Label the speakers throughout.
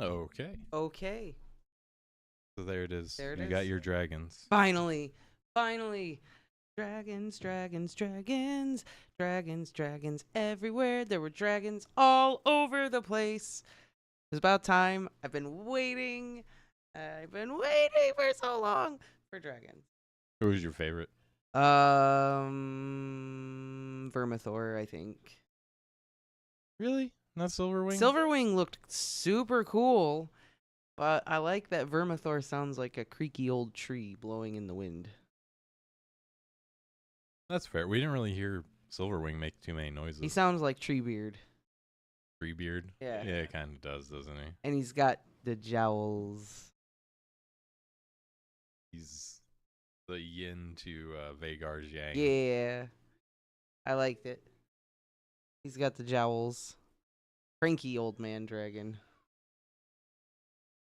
Speaker 1: Okay.
Speaker 2: Okay.
Speaker 1: So there it is.
Speaker 2: There it
Speaker 1: You
Speaker 2: is.
Speaker 1: got your dragons.
Speaker 2: Finally. Finally. Dragons, dragons, dragons, dragons, dragons everywhere. There were dragons all over the place. It's about time. I've been waiting. I've been waiting for so long for dragons.
Speaker 1: Who was your favorite?
Speaker 2: Vermithor, I think.
Speaker 1: Really? Not Silverwing?
Speaker 2: Silverwing looked super cool, but I like that Vermithor sounds like a creaky old tree blowing in the wind.
Speaker 1: That's fair. We didn't really hear Silverwing make too many noises.
Speaker 2: He sounds like Treebeard.
Speaker 1: Treebeard?
Speaker 2: Yeah.
Speaker 1: Yeah, it kind of does, doesn't he?
Speaker 2: And he's got the jowls.
Speaker 1: He's the yin to Vagar's yang.
Speaker 2: Yeah. I liked it. He's got the jowls. Cranky old man dragon.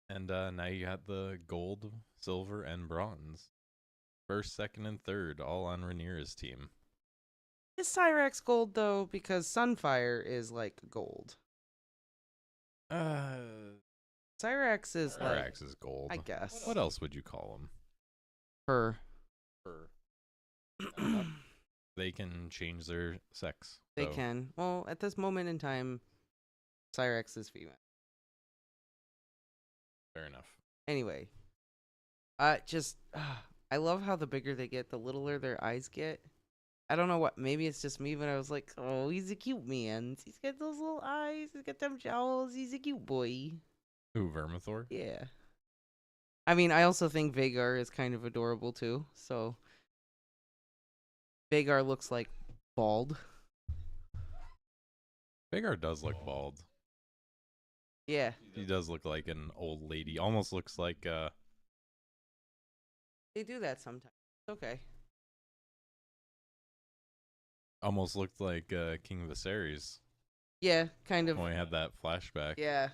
Speaker 1: And now you got the gold, silver, and bronze. First, second, and third, all on Rhaenyra's team.
Speaker 2: Is Cyrax gold, though? Because Sunfire is, like, gold. Cyrax is, like...
Speaker 1: Cyrax is gold.
Speaker 2: I guess.
Speaker 1: What else would you call him?
Speaker 2: Her.
Speaker 1: They can change their sex.
Speaker 2: They
Speaker 1: so.
Speaker 2: can. Well, at this moment in time, Cyrax is female.
Speaker 1: Fair enough.
Speaker 2: Anyway. I love how the bigger they get, the littler their eyes get. I don't know what. Maybe it's just me, but I was like, oh, he's a cute man. He's got those little eyes. He's got them jowls. He's a cute boy.
Speaker 1: Who, Vermithor?
Speaker 2: Yeah. I mean, I also think Vagar is kind of adorable, too. So, Vagar looks like bald.
Speaker 1: Vagar does look bald.
Speaker 2: Yeah.
Speaker 1: He does look like an old lady. Almost looks like,
Speaker 2: They do that sometimes. It's okay.
Speaker 1: almost looked like King Viserys.
Speaker 2: Yeah, kind of.
Speaker 1: When we had that flashback.
Speaker 2: Yeah.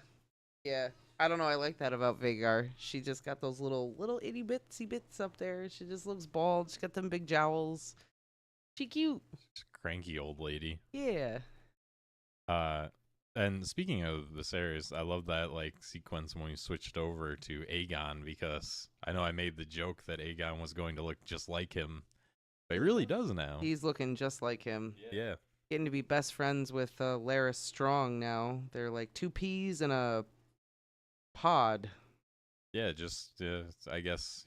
Speaker 2: Yeah. I don't know. I like that about Vagar. She just got those little itty bitsy bits up there. She just looks bald. She got them big jowls. She cute.
Speaker 1: Just cranky old lady.
Speaker 2: Yeah.
Speaker 1: And speaking of Viserys, I love that like sequence when we switched over to Aegon, because I know I made the joke that Aegon was going to look just like him, but he really does now.
Speaker 2: He's looking just like him.
Speaker 1: Yeah.
Speaker 2: Getting to be best friends with Laris Strong now. They're like two peas in a pod.
Speaker 1: Yeah, just I guess,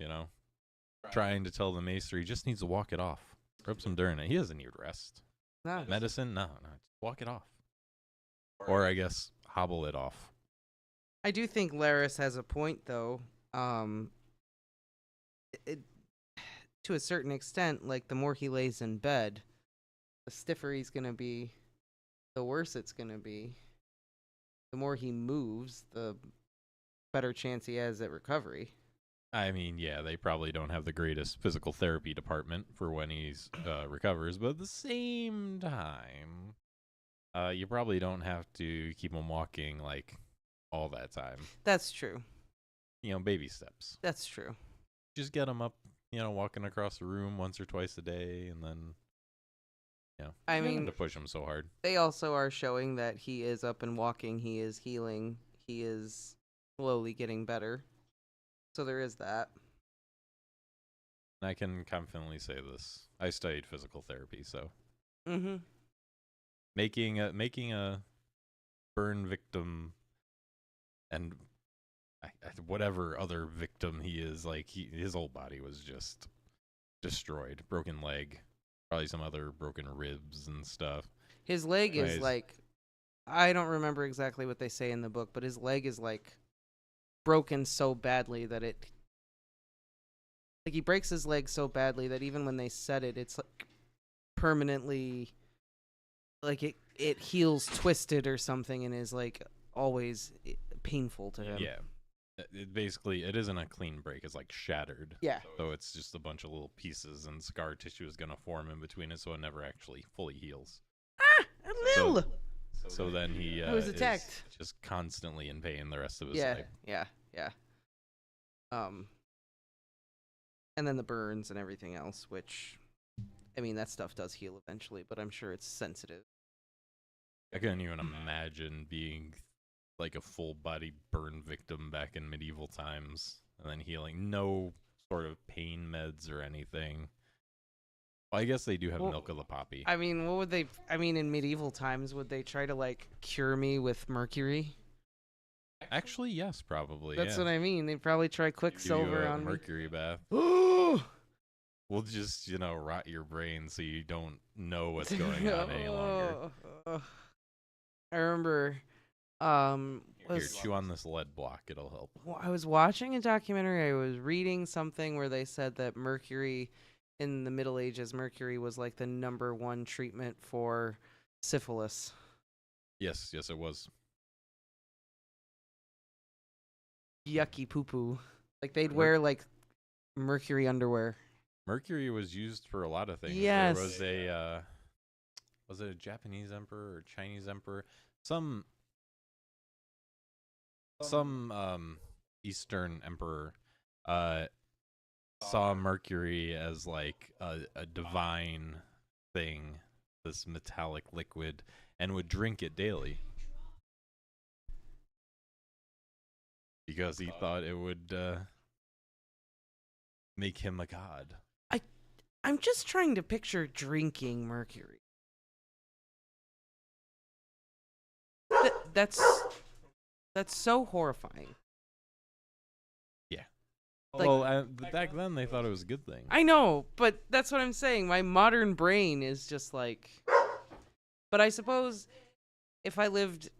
Speaker 1: trying to tell the Maester he just needs to walk it off. Rub some dirt in it. He doesn't need rest.
Speaker 2: No.
Speaker 1: Medicine? No, just walk it off. Or I guess hobble it off.
Speaker 2: I do think Laris has a point, though. To a certain extent, like the more he lays in bed, the stiffer he's gonna be, the worse it's gonna be. The more he moves, the better chance he has at recovery.
Speaker 1: I mean, yeah, they probably don't have the greatest physical therapy department for when he's recovers, but at the same time, you probably don't have to keep him walking like all that time.
Speaker 2: That's true.
Speaker 1: Baby steps.
Speaker 2: That's true.
Speaker 1: Just get him up, walking across the room once or twice a day, and then,
Speaker 2: I
Speaker 1: you don't
Speaker 2: mean,
Speaker 1: have to push him so hard.
Speaker 2: they also are showing that he is up and walking, he is healing, he is slowly getting better. So there is that.
Speaker 1: And I can confidently say this. I studied physical therapy, so
Speaker 2: Mm-hmm.
Speaker 1: making a burn victim and whatever other victim he is, like his whole body was just destroyed, broken leg, probably some other broken ribs and stuff.
Speaker 2: His leg is
Speaker 1: Nice.
Speaker 2: like, I don't remember exactly what they say in the book, but his leg is like broken so badly that he breaks his leg so badly that even when they set it, it's like permanently, like it heals twisted or something and is like always painful to him.
Speaker 1: Yeah. It isn't a clean break. It's like shattered.
Speaker 2: Yeah.
Speaker 1: So it's just a bunch of little pieces, and scar tissue is going to form in between it, so it never actually fully heals.
Speaker 2: A little.
Speaker 1: So then he
Speaker 2: was attacked.
Speaker 1: is just constantly in pain the rest of his
Speaker 2: Yeah,
Speaker 1: life.
Speaker 2: yeah. And then the burns and everything else, which, I mean, that stuff does heal eventually, but I'm sure it's sensitive.
Speaker 1: I couldn't even imagine being like a full body burn victim back in medieval times, and then healing. No sort of pain meds or anything. Well, I guess they do have
Speaker 2: Well,
Speaker 1: milk of the poppy.
Speaker 2: I mean, what would they? I mean, in medieval times, would they try to like cure me with mercury?
Speaker 1: Actually, yes, probably.
Speaker 2: That's
Speaker 1: yeah.
Speaker 2: what I mean. They'd probably try
Speaker 1: Give you
Speaker 2: Quicksilver
Speaker 1: a
Speaker 2: on me.
Speaker 1: mercury bath.
Speaker 2: Oh,
Speaker 1: We'll just, rot your brain so you don't know what's going on any longer.
Speaker 2: I remember,
Speaker 1: Here, chew on this lead block. It'll help.
Speaker 2: I was watching a documentary. I was reading something where they said that mercury, in the Middle Ages, mercury was like the #1 treatment for syphilis.
Speaker 1: Yes, it was.
Speaker 2: Yucky poo poo. Like they'd wear like mercury underwear.
Speaker 1: Mercury was used for a lot of things.
Speaker 2: Yes.
Speaker 1: There was it a Japanese emperor or Chinese emperor? Some Eastern emperor saw mercury as like a divine thing, this metallic liquid, and would drink it daily because he thought it would make him a god.
Speaker 2: I'm just trying to picture drinking mercury. That's so horrifying.
Speaker 1: Yeah.
Speaker 2: Like,
Speaker 1: Well, back then they thought it was a good thing.
Speaker 2: I know, but that's what I'm saying. My modern brain is just like. But I suppose if I lived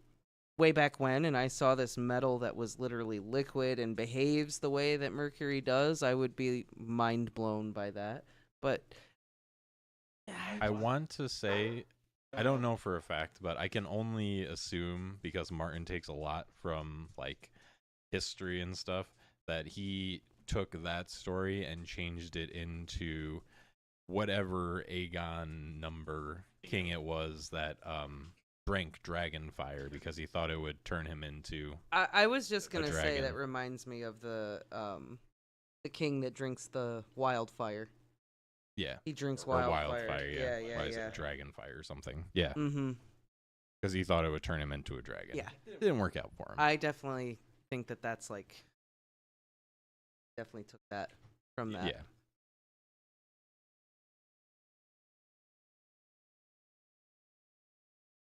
Speaker 2: way back when and I saw this metal that was literally liquid and behaves the way that mercury does, I would be mind blown by that. But
Speaker 1: I want to say, I don't know for a fact, but I can only assume, because Martin takes a lot from like history and stuff, that he took that story and changed it into whatever Aegon number king it was that drank dragon fire because he thought it would turn him into.
Speaker 2: I was just gonna say
Speaker 1: dragon.
Speaker 2: that reminds me of the king that drinks the wildfire.
Speaker 1: Yeah.
Speaker 2: He drinks
Speaker 1: Or
Speaker 2: wildfire.
Speaker 1: wildfire, yeah. Why is it dragon fire or something? Yeah. Because he thought it would turn him into a dragon.
Speaker 2: Yeah.
Speaker 1: It didn't work out for him.
Speaker 2: I definitely think that that's like. Definitely took that from that.
Speaker 1: Yeah.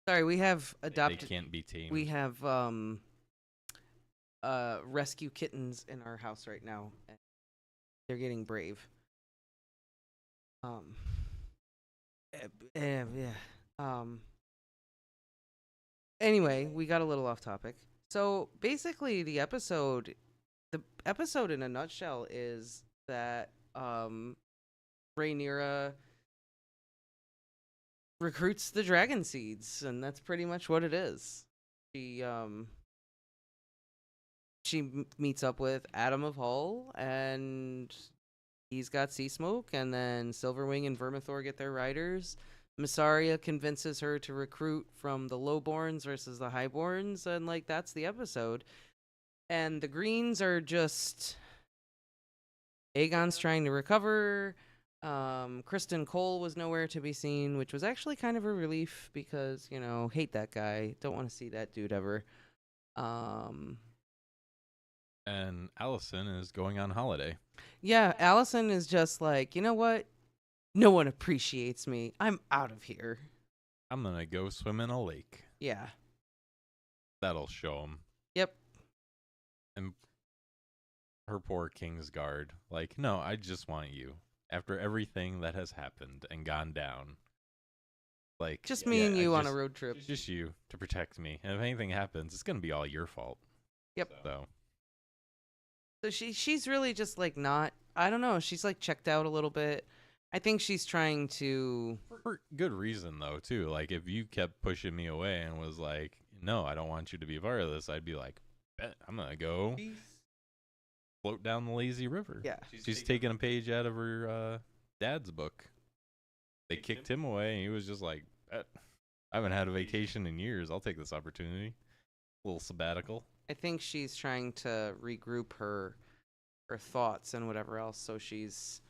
Speaker 2: Sorry, we have adopted.
Speaker 1: They can't be tamed.
Speaker 2: We have rescue kittens in our house right now. They're getting brave. Yeah. Anyway, we got a little off topic. So basically, the episode in a nutshell is that Rhaenyra recruits the dragon seeds, and that's pretty much what it is. She meets up with Adam of Hull, and he's got Sea Smoke, and then Silverwing and Vermithor get their riders. Missaria convinces her to recruit from the Lowborns versus the Highborns, and like that's the episode. And the Greens are just Aegon's trying to recover. Kristen Cole was nowhere to be seen, which was actually kind of a relief because, hate that guy. Don't want to see that dude ever.
Speaker 1: And Allison is going on holiday.
Speaker 2: Yeah, Allison is just like, you know what? No one appreciates me. I'm out of here.
Speaker 1: I'm going to go swim in a lake.
Speaker 2: Yeah.
Speaker 1: That'll show him.
Speaker 2: Yep.
Speaker 1: And her poor Kingsguard. Like, no, I just want you. After everything that has happened and gone down. Like,
Speaker 2: just me and you on a road trip.
Speaker 1: Just you to protect me. And if anything happens, it's going to be all your fault.
Speaker 2: Yep.
Speaker 1: So
Speaker 2: she's really just like not, I don't know, she's like checked out a little bit. I think she's trying to...
Speaker 1: For good reason, though, too. Like, if you kept pushing me away and was like, no, I don't want you to be a part of this, I'd be like, bet, I'm going to go float down the lazy river.
Speaker 2: Yeah.
Speaker 1: She's taking a page out of her dad's book. They kicked him away, and he was just like, bet, I haven't had a vacation in years. I'll take this opportunity. A little sabbatical.
Speaker 2: I think she's trying to regroup her thoughts and whatever else, so she's...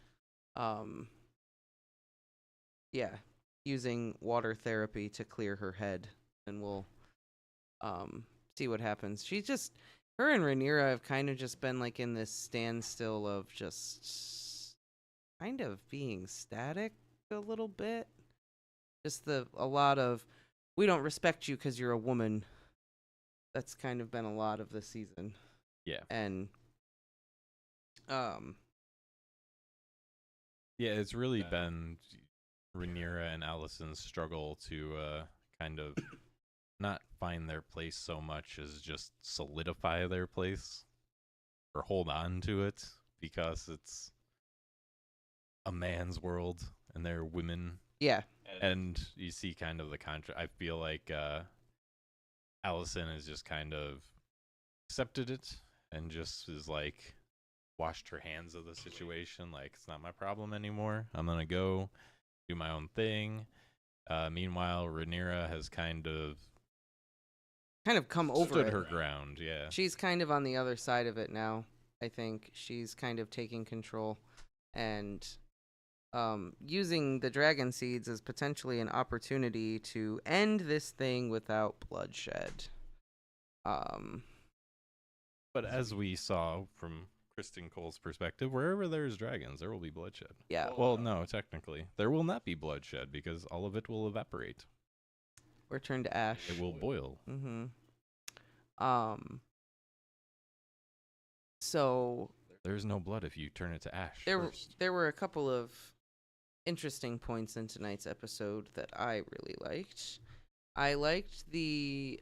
Speaker 2: using water therapy to clear her head, and we'll See what happens. Her and Rhaenyra have kind of just been like in this standstill of just kind of being static a little bit. Just a lot of, we don't respect you because you're a woman. That's kind of been a lot of the season.
Speaker 1: Yeah.
Speaker 2: And,
Speaker 1: yeah, it's really been Rhaenyra and Alicent's struggle to kind of not find their place so much as just solidify their place or hold on to it, because it's a man's world and they're women.
Speaker 2: yeah.
Speaker 1: And you see kind of the contrast. I feel like Alicent has just kind of accepted it and just is like washed her hands of the situation. Like, it's not my problem anymore. I'm going to go do my own thing. Meanwhile, Rhaenyra has kind of
Speaker 2: come over
Speaker 1: stood
Speaker 2: it.
Speaker 1: her ground. Yeah.
Speaker 2: She's kind of on the other side of it now. I think she's kind of taking control and using the dragon seeds as potentially an opportunity to end this thing without bloodshed.
Speaker 1: But as we saw from Kristen Cole's perspective, wherever there's dragons, there will be bloodshed.
Speaker 2: Yeah.
Speaker 1: Well, no, technically. There will not be bloodshed because all of it will evaporate.
Speaker 2: Or turn to ash.
Speaker 1: It will boil.
Speaker 2: Mm-hmm. So
Speaker 1: there's no blood if you turn it to ash.
Speaker 2: There were a couple of interesting points in tonight's episode that I really liked. I liked the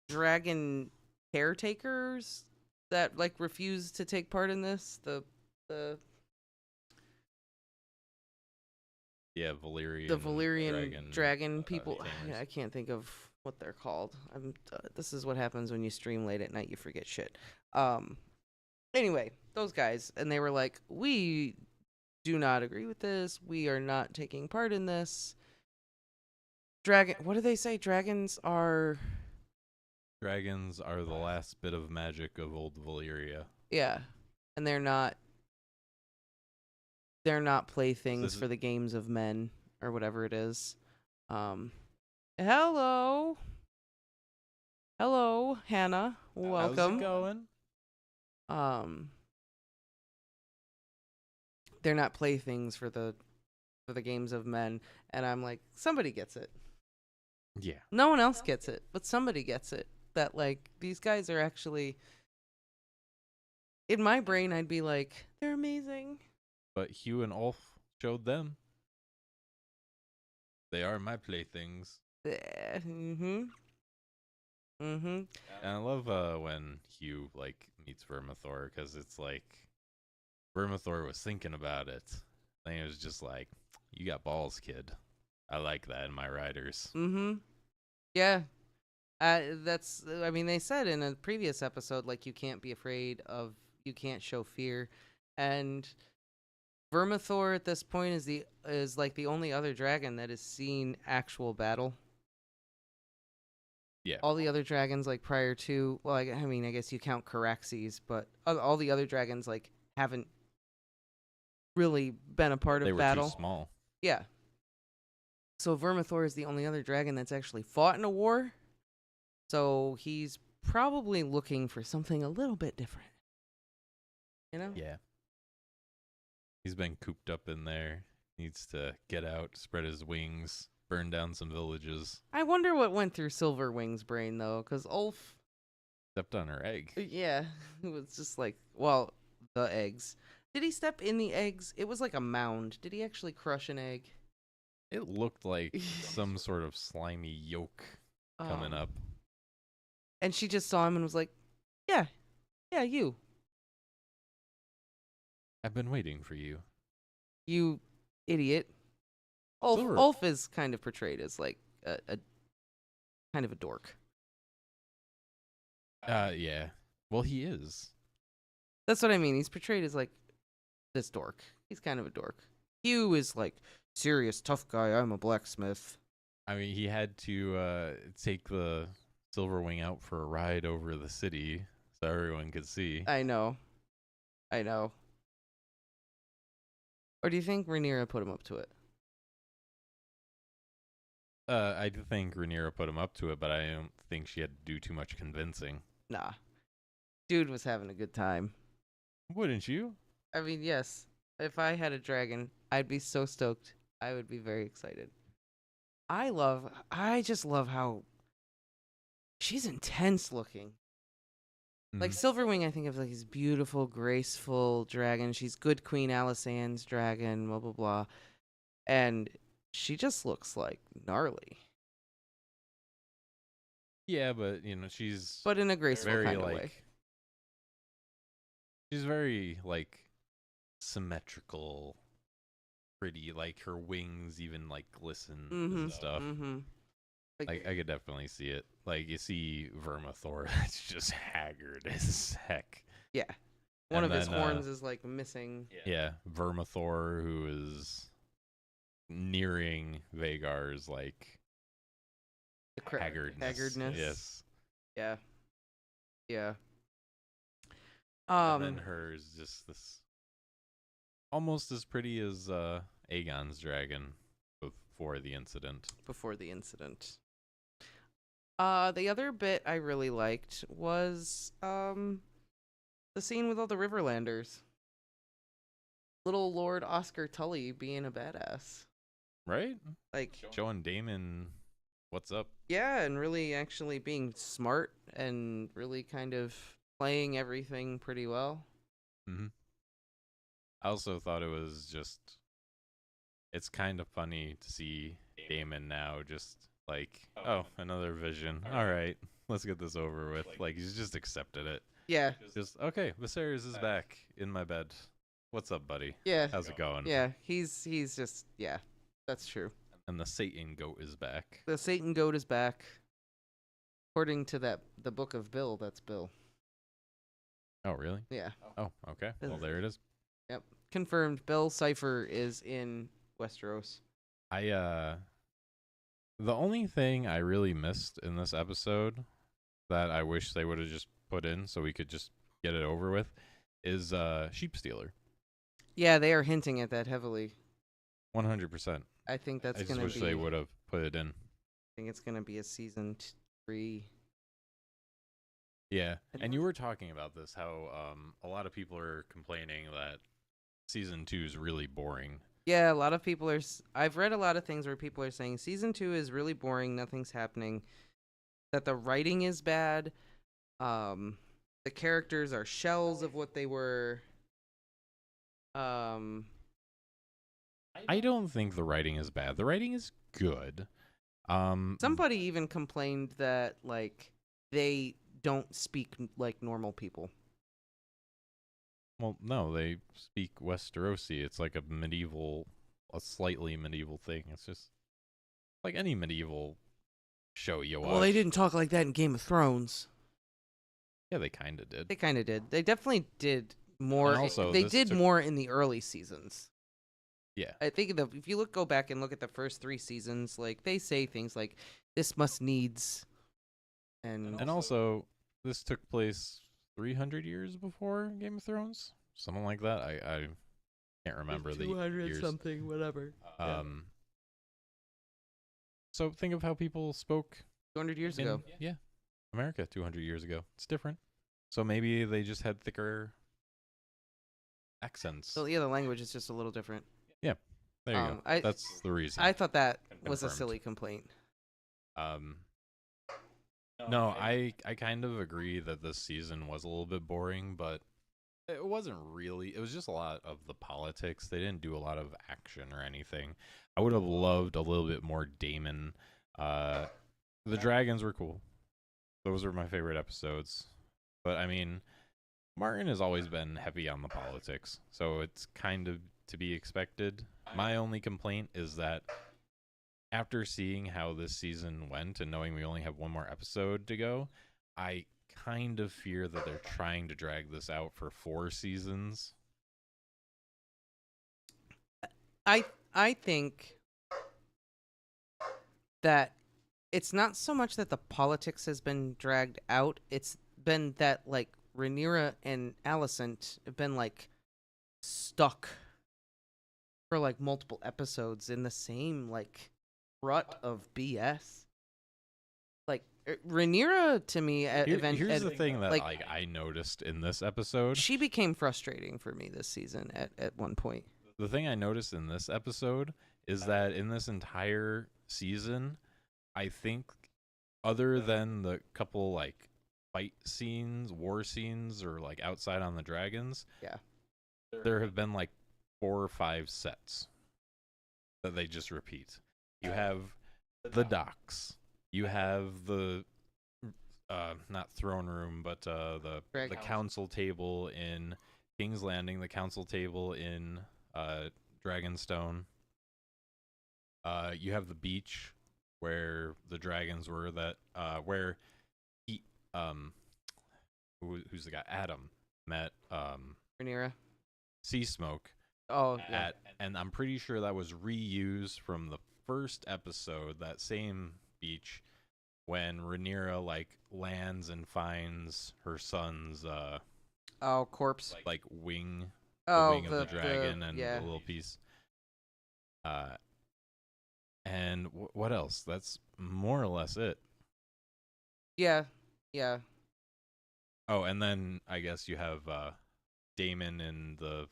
Speaker 2: dragon caretakers that like refused to take part in this. The Valyrian dragon people. I can't think of what they're called. This is what happens when you stream late at night. You forget shit. Anyway, those guys, and they were like, we do not agree with this. We are not taking part in this. What do they say? Dragons are
Speaker 1: the last bit of magic of old Valyria.
Speaker 2: Yeah. And they're not playthings for the games of men or whatever it is. Hello, Hannah. Welcome.
Speaker 1: How's it going?
Speaker 2: They're not playthings for the games of men, and I'm like, somebody gets it.
Speaker 1: Yeah.
Speaker 2: No one else gets it, but somebody gets it. That like these guys are actually, in my brain, I'd be like, they're amazing.
Speaker 1: But Hugh and Ulf showed them. They are my playthings.
Speaker 2: Mm-hmm. Mm-hmm.
Speaker 1: And I love when Hugh like meets Vermithor, because it's like Vermithor was thinking about it. And he was just like, you got balls, kid. I like that in my riders.
Speaker 2: Mm-hmm. Yeah. They said in a previous episode, like, you can't can't show fear. And Vermithor at this point is like the only other dragon that has seen actual battle.
Speaker 1: Yeah.
Speaker 2: All the other dragons, like, prior to, well, I guess you count Caraxes, but all the other dragons, like, haven't really been a part of battle.
Speaker 1: They were too small.
Speaker 2: Yeah. So Vermithor is the only other dragon that's actually fought in a war. So he's probably looking for something a little bit different. You know?
Speaker 1: Yeah. He's been cooped up in there. Needs to get out, spread his wings, burn down some villages.
Speaker 2: I wonder what went through Silverwing's brain, though, because Ulf
Speaker 1: stepped on her egg.
Speaker 2: Yeah. It was just like, well, the eggs. Did he step in the eggs? It was like a mound. Did he actually crush an egg?
Speaker 1: It looked like some sort of slimy yolk coming up.
Speaker 2: And she just saw him and was like, yeah, you.
Speaker 1: I've been waiting for you.
Speaker 2: You idiot. Ulf is kind of portrayed as like a kind of a dork.
Speaker 1: Yeah. Well, he is.
Speaker 2: That's what I mean. He's portrayed as like this dork. He's kind of a dork. Hugh is like, serious, tough guy. I'm a blacksmith.
Speaker 1: I mean, he had to take the Silverwing out for a ride over the city so everyone could see.
Speaker 2: I know. Or do you think Rhaenyra put him up to it?
Speaker 1: I do think Rhaenyra put him up to it, but I don't think she had to do too much convincing.
Speaker 2: Nah. Dude was having a good time.
Speaker 1: Wouldn't you?
Speaker 2: I mean, yes. If I had a dragon, I'd be so stoked. I would be very excited. I just love how she's intense looking. Like
Speaker 1: Mhm.
Speaker 2: Silverwing, I think of like this beautiful, graceful dragon. She's good Queen Alisanne's dragon, blah blah blah. And she just looks like gnarly.
Speaker 1: Yeah, but she's
Speaker 2: But in a graceful
Speaker 1: very
Speaker 2: kind of
Speaker 1: like
Speaker 2: way.
Speaker 1: she's very like symmetrical, pretty. Like her wings even like glisten and stuff.
Speaker 2: Mm-hmm.
Speaker 1: Like I could definitely see it. Like you see Vermithor, it's just haggard as heck.
Speaker 2: Yeah. One
Speaker 1: And
Speaker 2: of his
Speaker 1: then,
Speaker 2: horns is like missing.
Speaker 1: Yeah, Vermithor, who is nearing Vagar's like haggardness. Yes.
Speaker 2: Yeah. Yeah.
Speaker 1: And then hers just this almost as pretty as Aegon's dragon before the incident.
Speaker 2: Before the incident. The other bit I really liked was the scene with all the Riverlanders. Little Lord Oscar Tully being a badass.
Speaker 1: Right?
Speaker 2: Like,
Speaker 1: Showing Daemon what's up.
Speaker 2: yeah, and really actually being smart and really kind of playing everything pretty well.
Speaker 1: Mm-hmm. I also thought it was just, it's kind of funny to see Daemon now just like, oh, another vision. All right, let's get this over with. Like, he's just accepted it.
Speaker 2: Yeah.
Speaker 1: Just, okay, Viserys is back in my bed. What's up, buddy?
Speaker 2: Yeah.
Speaker 1: How's it going?
Speaker 2: Yeah, he's just, yeah, that's true.
Speaker 1: And the Satan goat is back.
Speaker 2: The Satan goat is back. According to the book of Bill, that's Bill.
Speaker 1: Oh, really?
Speaker 2: Yeah.
Speaker 1: Oh, okay. Well, there it is.
Speaker 2: Yep. Confirmed. Bill Cipher is in Westeros.
Speaker 1: The only thing I really missed in this episode that I wish they would have just put in so we could just get it over with is Sheep Stealer.
Speaker 2: Yeah, they are hinting at that heavily.
Speaker 1: 100%.
Speaker 2: I think that's
Speaker 1: I
Speaker 2: going
Speaker 1: just
Speaker 2: to
Speaker 1: wish
Speaker 2: be.
Speaker 1: they would have put it in.
Speaker 2: I think it's going to be a season 3.
Speaker 1: Yeah, and you were talking about this, how a lot of people are complaining that season 2 is really boring.
Speaker 2: Yeah, a lot of people are. I've read a lot of things where people are saying season 2 is really boring. Nothing's happening. That the writing is bad. The characters are shells of what they were.
Speaker 1: I don't think the writing is bad. The writing is good.
Speaker 2: Somebody even complained that like they don't speak like normal people.
Speaker 1: Well, no, they speak Westerosi. It's like a slightly medieval thing. It's just like any medieval show you watch.
Speaker 2: Well, they didn't talk like that in Game of Thrones.
Speaker 1: Yeah, they kind of did.
Speaker 2: They kind of did. They definitely did more.
Speaker 1: And also,
Speaker 2: they
Speaker 1: this
Speaker 2: did
Speaker 1: took-
Speaker 2: more in the early seasons.
Speaker 1: Yeah.
Speaker 2: I think if you go back and look at the first 3 seasons, like they say things like "this must needs,"
Speaker 1: And also, this took place 300 years before Game of Thrones, something like that. I can't remember the
Speaker 2: 200
Speaker 1: years.
Speaker 2: something, whatever.
Speaker 1: So think of how people spoke
Speaker 2: 200 years
Speaker 1: in
Speaker 2: ago.
Speaker 1: America 200 years ago. It's different. So maybe they just had thicker accents.
Speaker 2: So yeah, the language is just a little different.
Speaker 1: There you go. That's the reason.
Speaker 2: I thought that was a
Speaker 1: Confirmed.
Speaker 2: silly complaint.
Speaker 1: No, I kind of agree that this season was a little bit boring, but it wasn't really. It was just a lot of the politics. They didn't do a lot of action or anything. I would have loved a little bit more Daemon. The dragons were cool. Those were my favorite episodes. But I mean, Martin has always been heavy on the politics, so it's kind of to be expected. My only complaint is that after seeing how this season went and knowing we only have one more episode to go, I kind of fear that they're trying to drag this out for 4 seasons.
Speaker 2: I think that it's not so much that the politics has been dragged out. It's been that like Rhaenyra and Alicent have been like stuck for like multiple episodes in the same like rut of BS. Like Rhaenyra to me
Speaker 1: Here's the thing that like I noticed in this episode.
Speaker 2: She became frustrating for me this season at one point.
Speaker 1: The thing I noticed in this episode is that in this entire season, I think other than the couple like fight scenes, war scenes, or like outside on the dragons, there have been like 4 or 5 sets that they just repeat. You have the docks. You have the not throne room, but the council table in King's Landing, the council table in Dragonstone. You have the beach where the dragons were. That where he who's the guy? Adam met
Speaker 2: Rhaenyra.
Speaker 1: Sea Smoke.
Speaker 2: Oh, yeah.
Speaker 1: And I'm pretty sure that was reused from the first episode. That same beach when Rhaenyra like lands and finds her son's
Speaker 2: corpse,
Speaker 1: like wing,
Speaker 2: the
Speaker 1: wing of the dragon and
Speaker 2: yeah.
Speaker 1: a little piece. And what else? That's more or less it.
Speaker 2: Yeah.
Speaker 1: Oh, and then I guess you have Daemon in the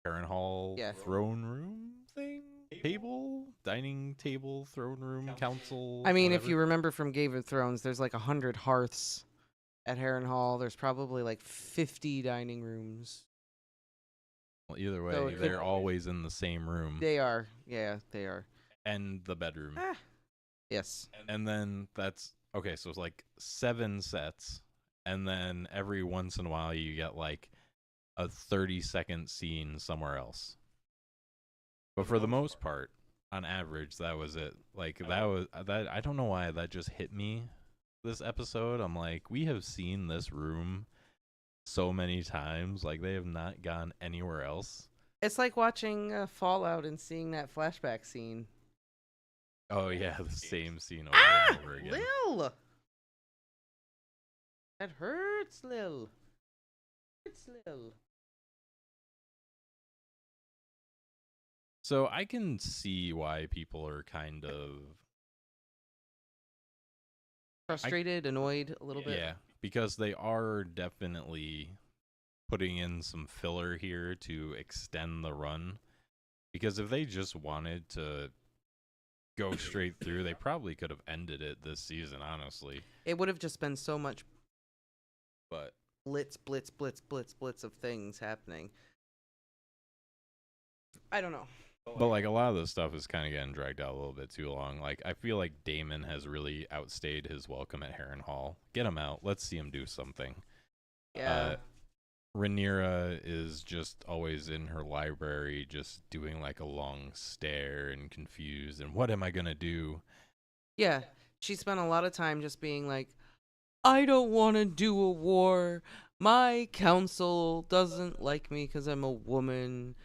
Speaker 1: Harrenhal throne room thing? Table? Dining table, throne room, council.
Speaker 2: I mean,
Speaker 1: whatever.
Speaker 2: if you remember from Game of Thrones, there's like 100 hearths at Harrenhal. There's probably like 50 dining rooms.
Speaker 1: Well, either way, they're always in the same room.
Speaker 2: They are. Yeah, they are.
Speaker 1: And the bedroom.
Speaker 2: Yes.
Speaker 1: And then that's okay, so it's like 7 sets, and then every once in a while you get like a 30-second scene somewhere else. But for the most part, on average, that was it. Like that I don't know why that just hit me this episode. I'm like, we have seen this room so many times, like they have not gone anywhere else.
Speaker 2: It's like watching Fallout and seeing that flashback scene.
Speaker 1: Oh yeah, the same scene over and over again.
Speaker 2: Lil! That hurts, Lil.
Speaker 1: So I can see why people are kind of
Speaker 2: frustrated, annoyed a little bit.
Speaker 1: Yeah, because they are definitely putting in some filler here to extend the run. Because if they just wanted to go straight through, they probably could have ended it this season, honestly.
Speaker 2: It would have just been so much
Speaker 1: but
Speaker 2: blitz of things happening. I don't know.
Speaker 1: But like a lot of this stuff is kind of getting dragged out a little bit too long. Like I feel like Daemon has really outstayed his welcome at Harrenhal. Get him out. Let's see him do something.
Speaker 2: Yeah.
Speaker 1: Rhaenyra is just always in her library, just doing like a long stare and confused. And what am I gonna do?
Speaker 2: Yeah, she spent a lot of time just being like, I don't want to do a war. My council doesn't like me because I'm a woman.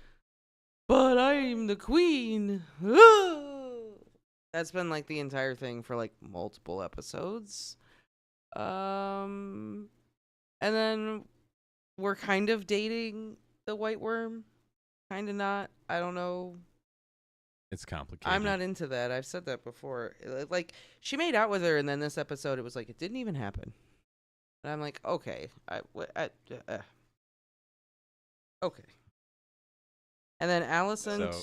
Speaker 2: But I'm the queen. That's been like the entire thing for like multiple episodes. And then we're kind of dating the White Worm. Kind of not. I don't know.
Speaker 1: It's complicated.
Speaker 2: I'm not into that. I've said that before. Like, she made out with her, and then this episode, it was like, it didn't even happen. And I'm like, okay. Okay. And then Alicent,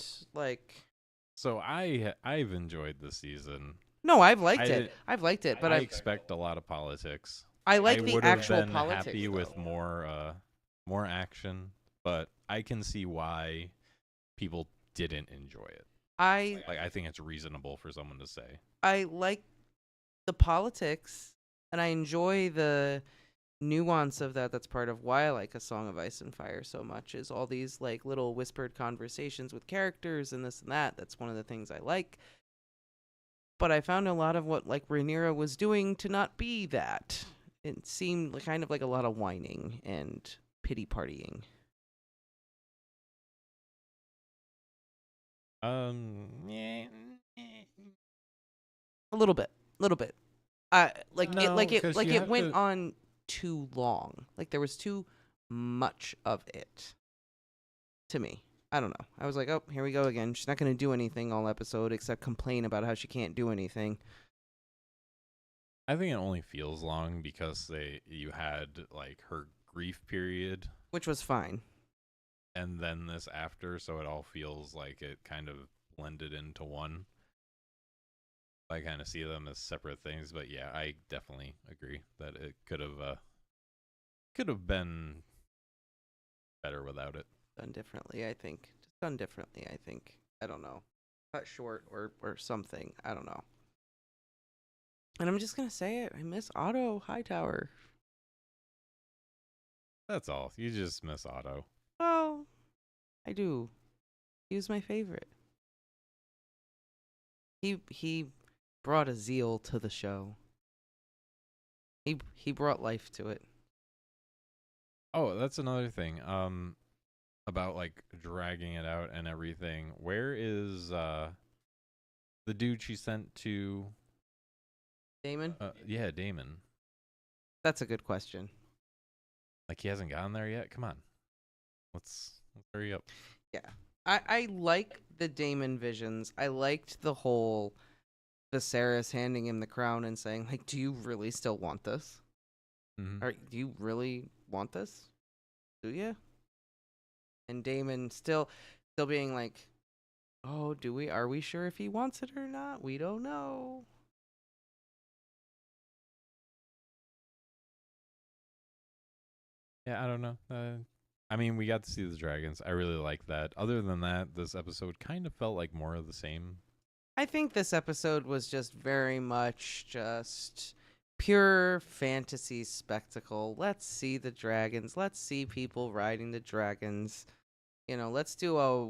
Speaker 1: So I've enjoyed the season.
Speaker 2: No, I've liked it. I've liked it, but
Speaker 1: I expect a lot of politics.
Speaker 2: I like the actual
Speaker 1: politics. I would have been happy with more action, but I can see why people didn't enjoy it. I think it's reasonable for someone to say.
Speaker 2: I like the politics, and I enjoy the nuance of that. That's part of why I like A Song of Ice and Fire so much, is all these like little whispered conversations with characters and this and that. That's one of the things I like. But I found a lot of what like Rhaenyra was doing to not be that. It seemed kind of like a lot of whining and pity partying.
Speaker 1: Yeah.
Speaker 2: A little bit. It went on too long. Like there was too much of it to me. I don't know. I was like, oh, here we go again. She's not going to do anything all episode except complain about how she can't do anything.
Speaker 1: I think it only feels long because you had like her grief period
Speaker 2: Which was fine.
Speaker 1: and then this after, so it all feels like it kind of blended into one. I kind of see them as separate things, but yeah, I definitely agree that it could have been better without it.
Speaker 2: Done differently, I think. Just done differently, I think. I don't know. Cut short or something. I don't know. And I'm just going to say it. I miss Otto Hightower.
Speaker 1: That's all. You just miss Otto.
Speaker 2: Well, I do. He was my favorite. He brought a zeal to the show. He brought life to it.
Speaker 1: Oh, that's another thing. About like dragging it out and everything. Where is the dude she sent to?
Speaker 2: Damon?
Speaker 1: Yeah, Damon.
Speaker 2: That's a good question.
Speaker 1: Like he hasn't gotten there yet. Come on, let's hurry up.
Speaker 2: Yeah. I like the Damon visions. I liked the whole Viserys handing him the crown and saying, like, do you really still want this?
Speaker 1: Mm-hmm.
Speaker 2: Or do you really want this? Do you? And Damon still being like, oh, do we? Are we sure if he wants it or not? We don't know.
Speaker 1: Yeah, I don't know. I mean, we got to see the dragons. I really like that. Other than that, this episode kind of felt like more of the same.
Speaker 2: I think this episode was just very much just pure fantasy spectacle. Let's see the dragons. Let's see people riding the dragons. You know, let's do a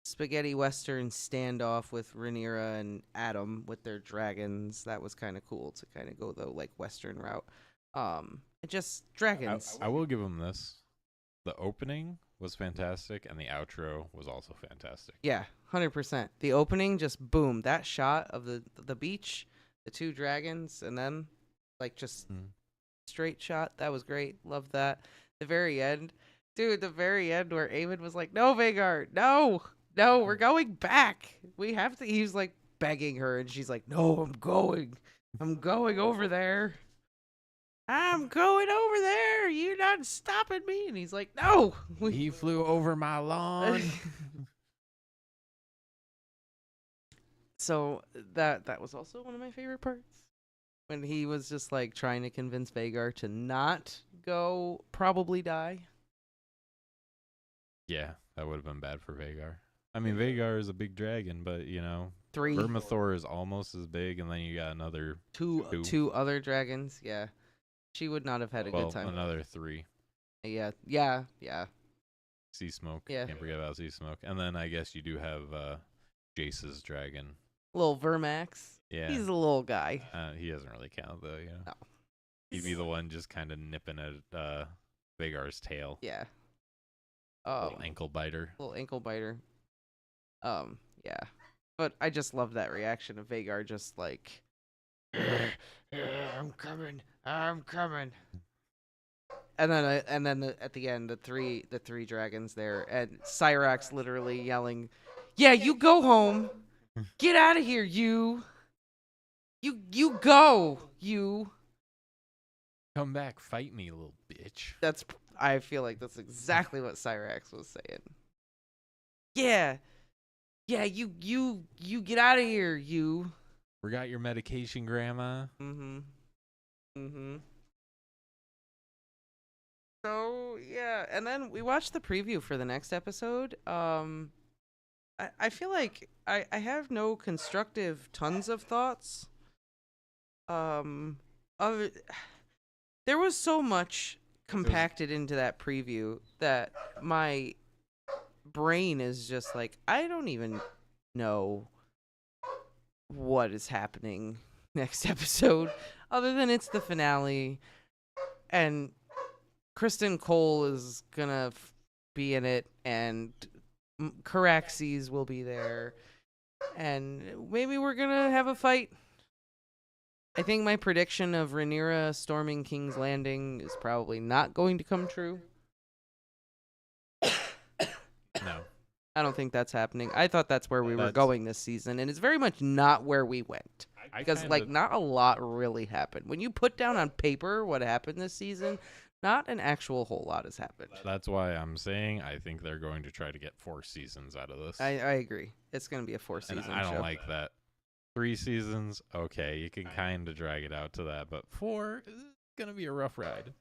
Speaker 2: spaghetti western standoff with Rhaenyra and Adam with their dragons. That was kind of cool to kind of go the like western route. Just dragons.
Speaker 1: I will give them this. The opening was fantastic, and the outro was also fantastic.
Speaker 2: Yeah, 100%. The opening, just boom, that shot of the beach, the two dragons, and then like just straight shot. That was great. Loved that. The very end, dude. The very end where Aemon was like, "No, Vhagar, no, we're going back. We have to." He was like begging her, and she's like, "No, I'm going over there. I'm going over there. You're not stopping me." And he's like, "No."
Speaker 1: He flew over my lawn.
Speaker 2: So that was also one of my favorite parts. When he was just like trying to convince Vhagar to not go probably die.
Speaker 1: Yeah, that would have been bad for Vhagar. I mean, Vhagar is a big dragon, but you know,
Speaker 2: 3.
Speaker 1: Vermithor is almost as big, and then you got another
Speaker 2: two other dragons. Yeah. She would not have had a good time.
Speaker 1: Another 3.
Speaker 2: Yeah.
Speaker 1: Sea Smoke.
Speaker 2: Yeah.
Speaker 1: Can't forget about Sea Smoke. And then I guess you do have Jace's dragon.
Speaker 2: Little Vermax.
Speaker 1: Yeah.
Speaker 2: He's a little guy.
Speaker 1: He doesn't really count, though, you know.
Speaker 2: No.
Speaker 1: He'd be the one just kind of nipping at Vhagar's tail.
Speaker 2: Yeah.
Speaker 1: Little ankle biter.
Speaker 2: Yeah. But I just love that reaction of Vhagar just like, I'm coming. And then at the end, the three dragons there, and Cyrax literally yelling, "Yeah, you go home. Get out of here, you go, you.
Speaker 1: Come back, fight me, little bitch."
Speaker 2: I feel like that's exactly what Cyrax was saying. Yeah, you get out of here, you.
Speaker 1: Forgot your medication, Grandma.
Speaker 2: So yeah, and then we watched the preview for the next episode. I feel like I have no constructive tons of thoughts. There was so much compacted into that preview that my brain is just like, I don't even know what is happening next episode, other than it's the finale, and Kristen Cole is gonna be in it, and Caraxes will be there, and maybe we're gonna have a fight. I think my prediction of Rhaenyra storming King's Landing is probably not going to come true.
Speaker 1: No.
Speaker 2: I don't think that's happening. I thought that's where we were
Speaker 1: That's-
Speaker 2: going this season, and it's very much not where we went. Because,
Speaker 1: kinda-
Speaker 2: like, not a lot really happened. When you put down on paper what happened this season, not an actual whole lot has happened.
Speaker 1: That's why I'm saying I think they're going to try to get 4 seasons out of this.
Speaker 2: I agree. It's going to be a 4-season
Speaker 1: and I don't
Speaker 2: show.
Speaker 1: like that. 3 seasons, okay, you can kind of drag it out to that, but 4 is going to be a rough ride.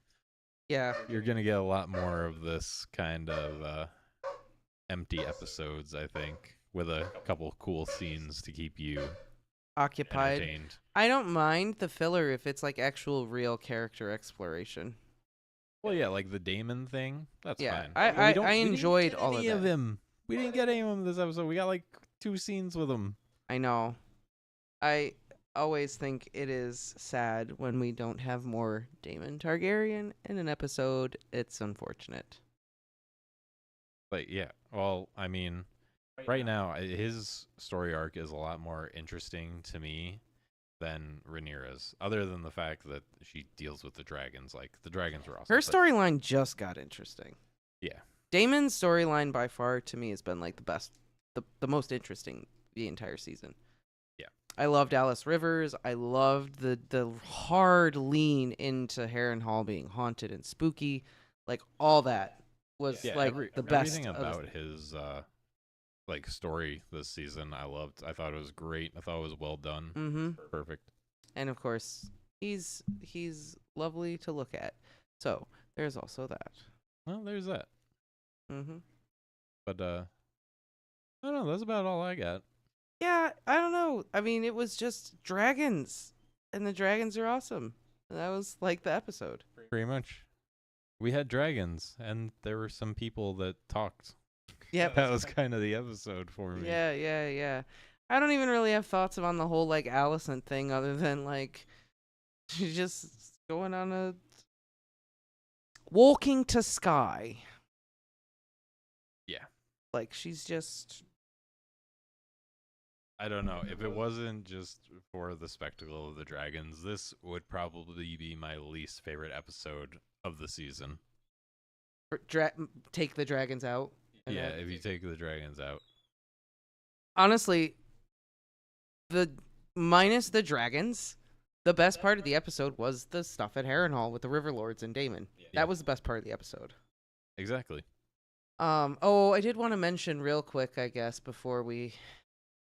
Speaker 2: Yeah.
Speaker 1: You're going to get a lot more of this kind of empty episodes, I think, with a couple cool scenes to keep you
Speaker 2: Occupied.
Speaker 1: entertained.
Speaker 2: I don't mind the filler if it's, like, actual real character exploration.
Speaker 1: Well, yeah, like the Damon thing, that's
Speaker 2: Yeah,
Speaker 1: fine.
Speaker 2: I
Speaker 1: We didn't
Speaker 2: enjoyed
Speaker 1: get
Speaker 2: all of
Speaker 1: any
Speaker 2: that.
Speaker 1: him. We didn't get any of him this episode. We got like 2 scenes with him.
Speaker 2: I know. I always think it is sad when we don't have more Daemon Targaryen in an episode. It's unfortunate.
Speaker 1: But yeah, well, I mean, right now his story arc is a lot more interesting to me than Rhaenyra's, other than the fact that she deals with the dragons. Like, the dragons were awesome.
Speaker 2: Her
Speaker 1: but-
Speaker 2: storyline just got interesting.
Speaker 1: Yeah.
Speaker 2: Damon's storyline by far to me has been like the best, the most interesting the entire season.
Speaker 1: Yeah.
Speaker 2: I loved Alice Rivers. I loved the hard lean into Harrenhal being haunted and spooky. Like, all that was
Speaker 1: Yeah,
Speaker 2: like the best.
Speaker 1: Everything
Speaker 2: of the-
Speaker 1: about his like story this season, I loved. I thought it was great. I thought it was well done.
Speaker 2: Mm-hmm.
Speaker 1: Perfect.
Speaker 2: And of course, he's lovely to look at. So there's also that.
Speaker 1: Well, there's that.
Speaker 2: Mm-hmm.
Speaker 1: But I don't know. That's about all I got.
Speaker 2: Yeah, I don't know. I mean, it was just dragons, and the dragons are awesome. And that was like the episode.
Speaker 1: Pretty much. We had dragons, and there were some people that talked.
Speaker 2: Yep.
Speaker 1: That was kind of the episode for me.
Speaker 2: Yeah. I don't even really have thoughts on the whole like Alicent thing, other than like she's just going on a walking to Sky.
Speaker 1: Yeah.
Speaker 2: Like, she's just.
Speaker 1: I don't know. If it wasn't just for the spectacle of the dragons, this would probably be my least favorite episode of the season.
Speaker 2: Take the dragons out. and
Speaker 1: Yeah,
Speaker 2: then-
Speaker 1: if you take the dragons out.
Speaker 2: Honestly, the minus the dragons, the best part of the episode was the stuff at Harrenhal with the River Lords and Daemon.
Speaker 1: Yeah.
Speaker 2: That was the best part of the episode.
Speaker 1: Exactly.
Speaker 2: Oh, I did want to mention real quick, I guess, before we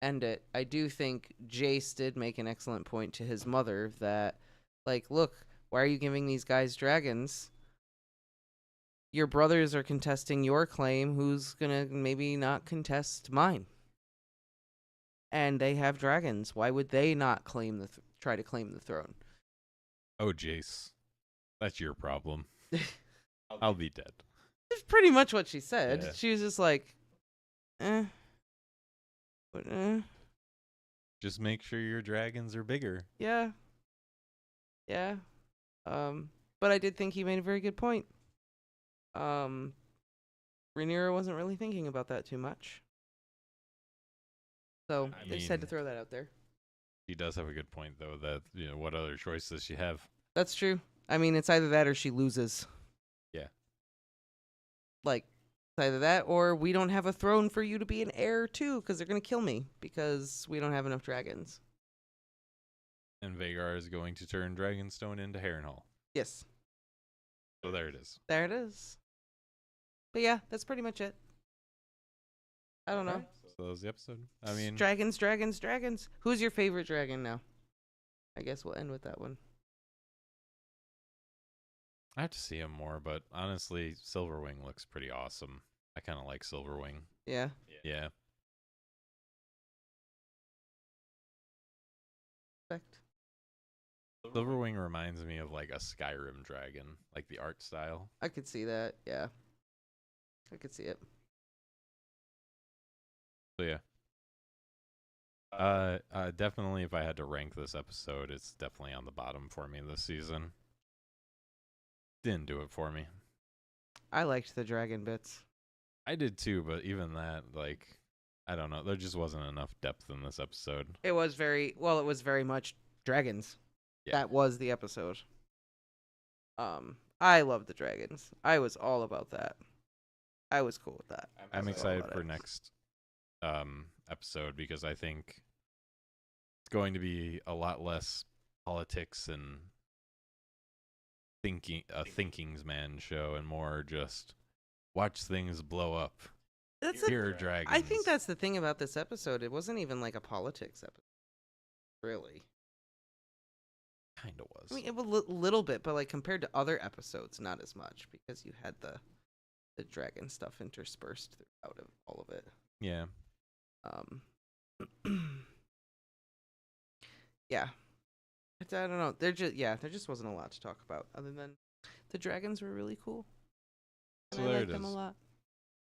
Speaker 2: end it. I do think Jace did make an excellent point to his mother that, like, look, why are you giving these guys dragons? Your brothers are contesting your claim. Who's gonna maybe not contest mine? And they have dragons. Why would they not claim try to claim the throne?
Speaker 1: Oh, Jace. That's your problem. I'll be dead.
Speaker 2: That's pretty much what she said.
Speaker 1: Yeah.
Speaker 2: She was just like, But,
Speaker 1: Just make sure your dragons are bigger.
Speaker 2: yeah. Yeah. But I did think he made a very good point. Rhaenyra wasn't really thinking about that too much. So
Speaker 1: I
Speaker 2: they just had to
Speaker 1: mean-
Speaker 2: throw that out there.
Speaker 1: She does have a good point, though, that, what other choice does she have?
Speaker 2: That's true. I mean, it's either that or she loses.
Speaker 1: Yeah.
Speaker 2: Like, it's either that or we don't have a throne for you to be an heir to, because they're going to kill me because we don't have enough dragons.
Speaker 1: And Vhagar is going to turn Dragonstone into Harrenhal.
Speaker 2: Yes.
Speaker 1: So there it is.
Speaker 2: There it is. But yeah, that's pretty much it. I don't know.
Speaker 1: Alright, so that was the episode. I mean,
Speaker 2: Dragons. Who's your favorite dragon now? I guess we'll end with that one.
Speaker 1: I have to see him more, but honestly, Silverwing looks pretty awesome. I kind of like Silverwing.
Speaker 2: Yeah.
Speaker 1: Yeah.
Speaker 2: Respect.
Speaker 1: Silverwing reminds me of like a Skyrim dragon, like the art style.
Speaker 2: I could see that. Yeah. I could see it.
Speaker 1: So yeah. Definitely if I had to rank this episode, it's definitely on the bottom for me this season. Didn't do it for me.
Speaker 2: I liked the dragon bits.
Speaker 1: I did too, but even that, like, I don't know. There just wasn't enough depth in this episode.
Speaker 2: It was very much dragons.
Speaker 1: Yeah.
Speaker 2: That was the episode. I love the dragons. I was all about that. I was cool with that.
Speaker 1: I'm
Speaker 2: I was all
Speaker 1: excited
Speaker 2: about
Speaker 1: for
Speaker 2: it.
Speaker 1: next episode because I think it's going to be a lot less politics and thinking's man show and more just watch things blow up.
Speaker 2: That's
Speaker 1: Here are dragons.
Speaker 2: I think that's the thing about this episode. It wasn't even like a politics episode, really.
Speaker 1: Kind of was.
Speaker 2: I mean, it was a little bit, but like compared to other episodes, not as much because you had the dragon stuff interspersed throughout all of it.
Speaker 1: Yeah.
Speaker 2: Yeah. I don't know. There just wasn't a lot to talk about other than the dragons were really cool.
Speaker 1: So
Speaker 2: And I
Speaker 1: there
Speaker 2: like
Speaker 1: it
Speaker 2: them a
Speaker 1: is.
Speaker 2: lot.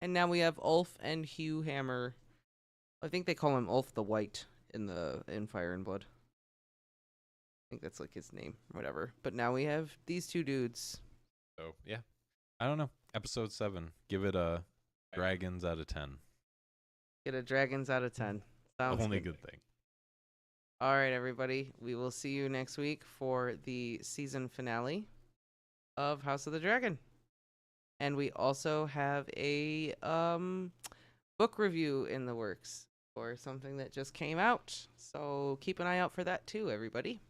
Speaker 2: And now we have Ulf and Hugh Hammer. I think they call him Ulf the White in Fire and Blood. I think that's like his name or whatever. But now we have these two dudes.
Speaker 1: So yeah, I don't know. Episode 7. Give it a dragons out of 10.
Speaker 2: Get a dragons out of 10. Sounds
Speaker 1: Only
Speaker 2: good.
Speaker 1: good thing.
Speaker 2: All right, everybody. We will see you next week for the season finale of House of the Dragon. And we also have a book review in the works for something that just came out. So keep an eye out for that too, everybody.